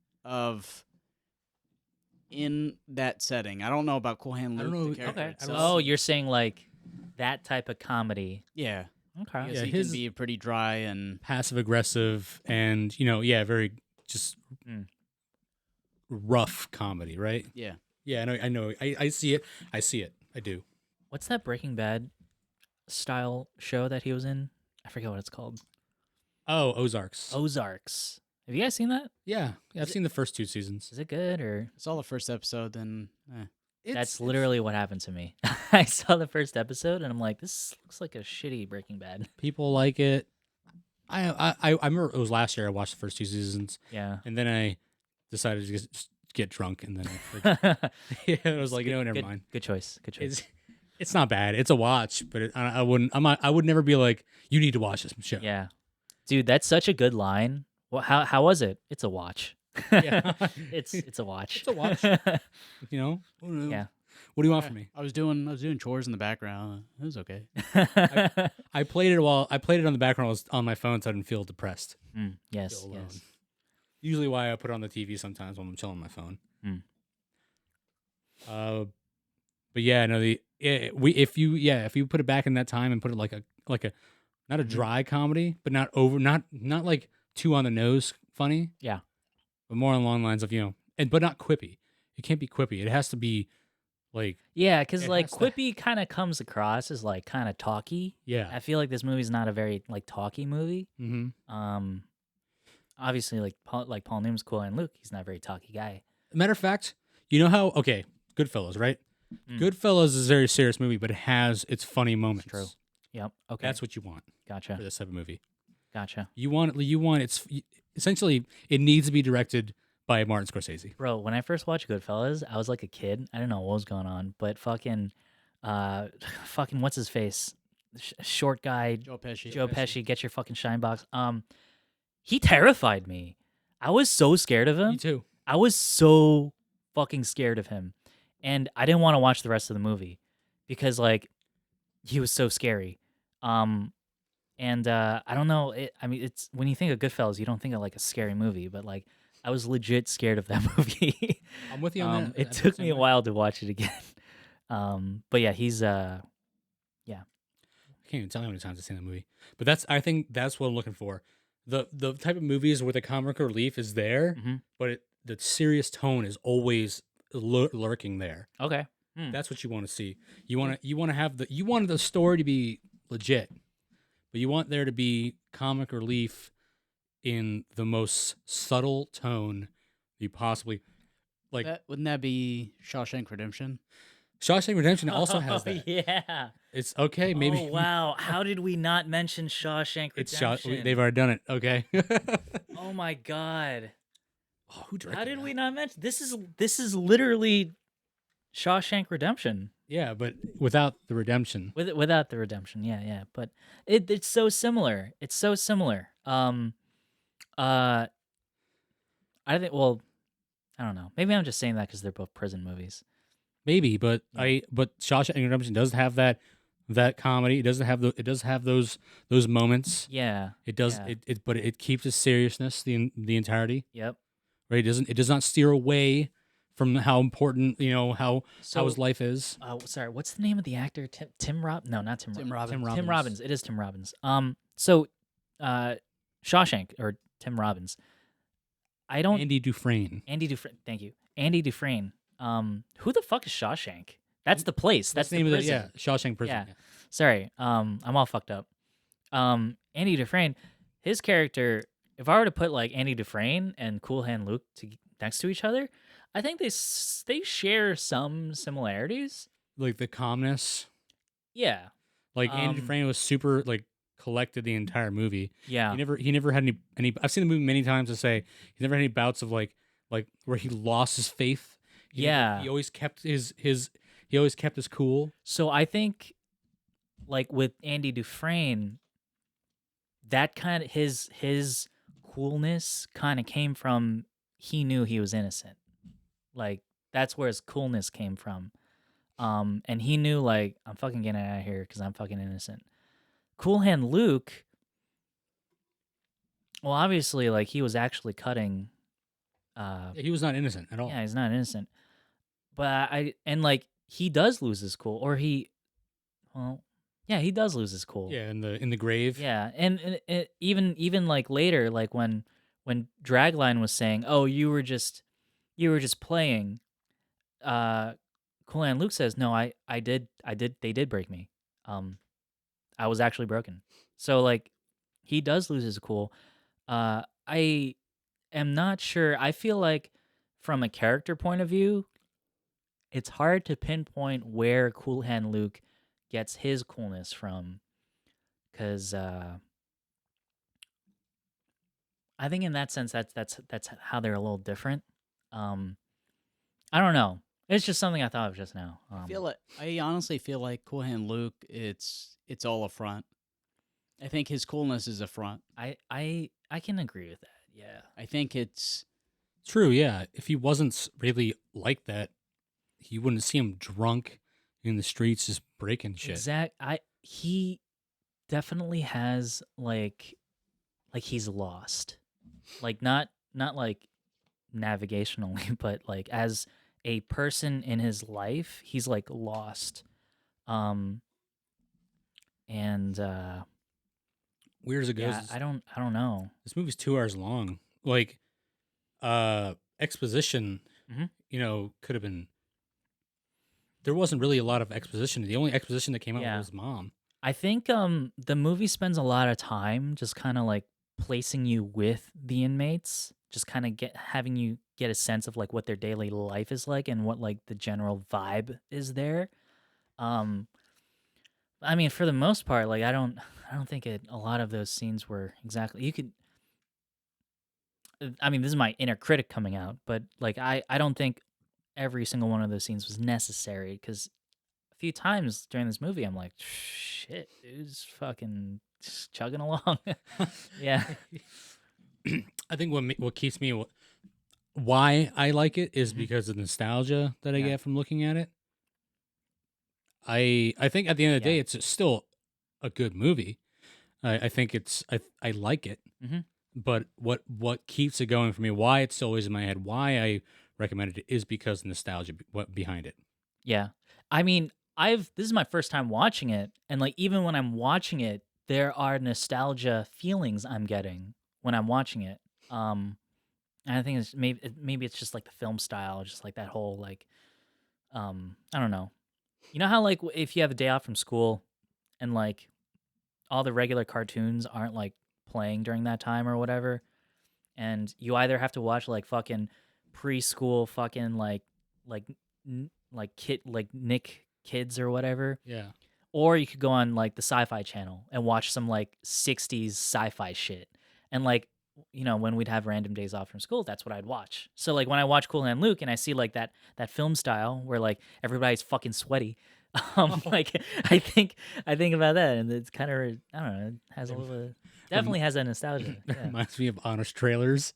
in that setting. I don't know about Cool Hand I Luke. don't know. the character Okay. itself. Oh, you're saying like that type of comedy. Yeah. Okay. Because Yeah, he his- can be pretty dry and passive aggressive and very just Mm. rough comedy, right? yeah. Yeah, I know. I see it. I do. What's that Breaking Bad style show that he was in? I forget what it's called. Oh, Ozarks. Ozarks. Have you guys seen that? Yeah, I've seen the first 2 seasons. Is it good or? I saw the first episode, then That's literally what happened to me. I saw the first episode and I'm like, this looks like a shitty Breaking Bad. People like it. I remember it was last year I watched the first 2 seasons, Yeah. and then I decided to just get drunk, and then I was like, never mind. Good choice. Good choice. It's not bad. It's a watch, but I would never be like, you need to watch this show. Yeah. Dude, that's such a good line. Well, how was it? It's a watch. Yeah. It's a watch. It's a watch. Yeah. What do you want from me? I was doing chores in the background. It was okay. I played it on the background while I was on my phone, so I didn't feel depressed. Yes. Feel alone. Yes. Usually why I put it on the TV sometimes when I'm chilling on my phone. But yeah, no, if you put it back in that time and put it like a not a dry comedy, but not like too on the nose funny. Yeah. But more along the lines of, but not quippy. It can't be quippy. It has to be Like, Yeah, because It like has to- quippy kind of comes across as like kind of talky. yeah. I feel like this movie's not a very like talky movie. Mm-hmm. Obviously like Paul Newman's cool and Luke, he's not a very talky guy. Matter of fact, you know how? Okay, Goodfellas, right? Mm. Goodfellas is a very serious movie, but it has its funny moments. true. Yep. Okay. That's what you want Gotcha. for this type of movie. Gotcha. You want it's essentially it needs to be directed by Martin Scorsese. Bro, when I first watched Goodfellas, I was like a kid. I didn't know what was going on, but fucking what's his face? Short guy, Joe Pesci. Joe Pesci, get your fucking shine box. He terrified me. I was so scared of him. Me too. I was so fucking scared of him. And I didn't want to watch the rest of the movie because like he was so scary. And I don't know, I mean it's when you think of Goodfellas, you don't think of like a scary movie, but like I was legit scared of that movie. I'm with you on that. It took me a while to watch it again. But yeah, he's I can't even tell you how many times I've seen that movie. But I think that's what I'm looking for. The type of movies where the comic relief is there, Mhm. but the serious tone is always lurking there. okay. That's what you want to see. You want the story to be legit, but you want there to be comic relief in the most subtle tone you possibly like. Wouldn't that be Shawshank Redemption? Shawshank Redemption also has Oh, that. yeah. It's okay. Maybe Oh wow! How did we not mention Shawshank Redemption? They've already done it. Okay. Oh my god! Oh, who directed How did that? we not mention this? Is literally Shawshank Redemption Yeah, but without the redemption. without the redemption. Yeah. But it's so similar. It's so similar. I think. Well, I don't know. Maybe I'm just saying that because they're both prison movies. Maybe, but Yeah. but Shawshank Redemption does have that comedy. It doesn't have those moments. Yeah. It does Yeah. but it keeps its seriousness the entirety. Yep. Right? It does not steer away from how important, how his life is. Sorry. What's the name of the actor? Tim Rob? No, not Tim. Tim Robbins. Robbins. Tim Robbins. It is Tim Robbins. So, Shawshank or Tim Robbins. I don't. Andy Dufresne. Andy Dufresne. Thank you, Andy Dufresne. Who the fuck is Shawshank? That's the place. That's the name the of prison. Shawshank Prison. Yeah. Sorry. I'm all fucked up. Andy Dufresne, his character. If I were to put like Andy Dufresne and Cool Hand Luke next to each other, I think they share some similarities. Like the calmness. Yeah. Like Andy Dufresne was super like collected the entire movie. Yeah. He never had any I've seen the movie many times to say he never had any bouts of like where he lost his faith. He always kept his cool. So I think, like with Andy Dufresne, that kind of his coolness kind of came from he knew he was innocent. Like that's where his coolness came from. And he knew like I'm fucking getting out of here because I'm fucking innocent. Cool Hand Luke. Well, obviously, like he was actually cutting. He was not innocent at all. Yeah, he's not innocent. But like he does lose his cool, or he does lose his cool. Yeah, in the grave. Yeah, and even like later, like when Dragline was saying, "Oh, you were just playing," Cool Hand Luke says, "No, I did. They did break me. I was actually broken." So like, he does lose his cool. I am not sure. I feel like from a character point of view, it's hard to pinpoint where Cool Hand Luke gets his coolness from, because I think in that sense that's how they're a little different. I don't know. It's just something I thought of just now. I honestly feel like Cool Hand Luke, it's all a front. I think his coolness is a front. I can agree with that. Yeah. I think it's True, yeah. If he wasn't really like that, you wouldn't see him drunk in the streets just breaking shit. He definitely has like he's lost. Like not like navigationally, but like as a person in his life, he's like lost. And Weird as it goes. yeah, I don't know. This movie's 2 hours long. Like, exposition, Mhm. could have been there wasn't really a lot of exposition. The only exposition that came out Yeah. was mom. I think the movie spends a lot of time just kind of like placing you with the inmates, just kind of having you get a sense of like what their daily life is like and what like the general vibe is there. Um I mean, for the most part, like I don't think a lot of those scenes were exactly. You could I mean, this is my inner critic coming out, but like I don't think every single one of those scenes was necessary because a few times during this movie I'm like, shit, dude's fucking just chugging along. Yeah. I think what keeps me why I like it is Mhm. because of the nostalgia that I Yeah. get from looking at it. I think at the end of the day, Yeah. it's still a good movie. I think I like it. Mhm. But what keeps it going for me, why it's always in my head, why I recommended it is because of nostalgia behind it. Yeah. I mean, this is my first time watching it, and like even when I'm watching it, there are nostalgia feelings I'm getting when I'm watching it. And I think it's maybe it's just like the film style, just like that whole like I don't know. You know how like if you have a day off from school and like all the regular cartoons aren't like playing during that time or whatever, and you either have to watch like fucking preschool fucking like like kid like Nick Kids or whatever, Yeah. or you could go on like the Sci-Fi Channel and watch some like 60s sci-fi shit. And like when we'd have random days off from school, that's what I'd watch. So like when I watch Cool Hand Luke and I see like that film style where like everybody's fucking sweaty, like I think about that and it's kind of I don't know, it has a little definitely has that nostalgia. It Yeah. reminds me of honest trailers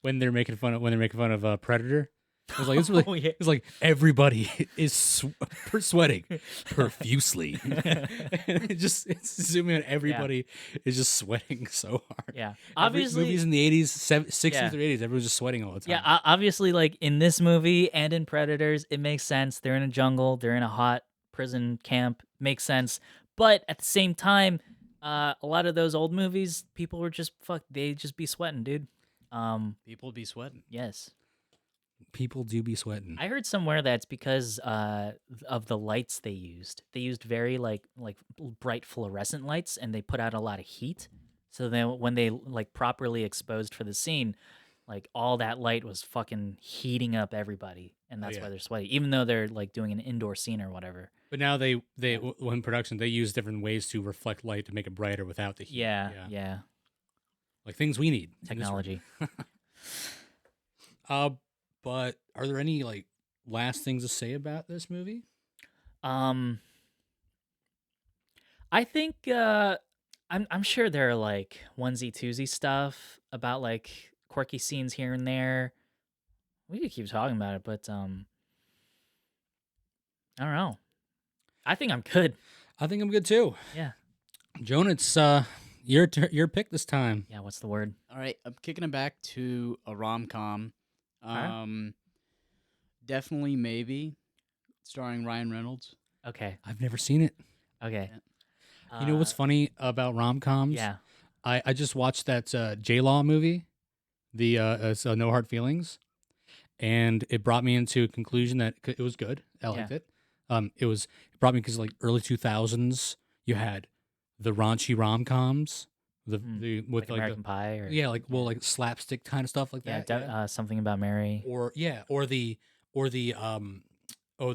when they're making fun of Predator. It was like it's really Oh, yeah. it's like everybody is sweating profusely. And it's assuming that everybody is just sweating so hard. Yeah. Obviously, movies in the 80s, 60s Yeah. or 80s, everyone's just sweating all the time. Yeah, obviously, like in this movie and in Predators, it makes sense. They're in a jungle, they're in a hot prison camp, makes sense. But at the same time, a lot of those old movies, people were just they just be sweating, dude. People be sweating. Yes, People do be sweating. I heard somewhere that's because of the lights they used. They used very like bright fluorescent lights, and they put out a lot of heat. So then when they like properly exposed for the scene, like all that light was fucking heating up everybody, and that's yeah. why they're sweaty, even though they're like doing an indoor scene or whatever. But now when production, they use different ways to reflect light to make it brighter without the heat. Yeah. Like things we need. in this room. Technology. But are there any like last things to say about this movie? I think I'm sure there are like onesie twosie stuff about like quirky scenes here and there. We could keep talking about it, but I don't know. I think I'm good. I think I'm good too. Yeah. Jonah, it's your pick this time. Yeah, what's the word? All right, I'm kicking it back to a rom-com. Alright. Definitely maybe starring Ryan Reynolds. Okay. I've never seen it. Okay. You know what's funny about rom-coms? Yeah. I just watched that J-Law movie, the No Hard Feelings, and it brought me into a conclusion that it was good. I liked it. It brought me because like early 2000s, you had the raunchy rom-coms, the with like American Pie or like slapstick kind of stuff like yeah, that. Something About Mary. Or the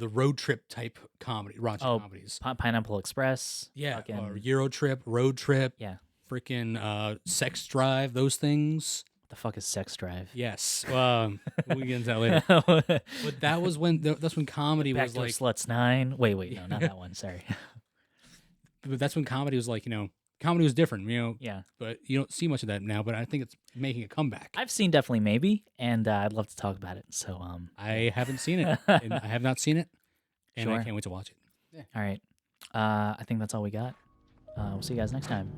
road trip type comedy, raunchy comedies. Pineapple Express. Yeah, fucking- or Euro Trip, Road Trip. Yeah. Freaking Sex Drive, those things. What the fuck is Sex Drive? Yes, we'll get into that later. But that's when comedy Back was to like. Sluts 9. Wait, no, not that one. Sorry. But that's when comedy was like, comedy was different, Yeah. But you don't see much of that now. But I think it's making a comeback. I've seen Definitely Maybe, and I'd love to talk about it. So, I haven't seen it. And I have not seen it, and I Sure. can't wait to watch it. all right. I think that's all we got. We'll see you guys next time.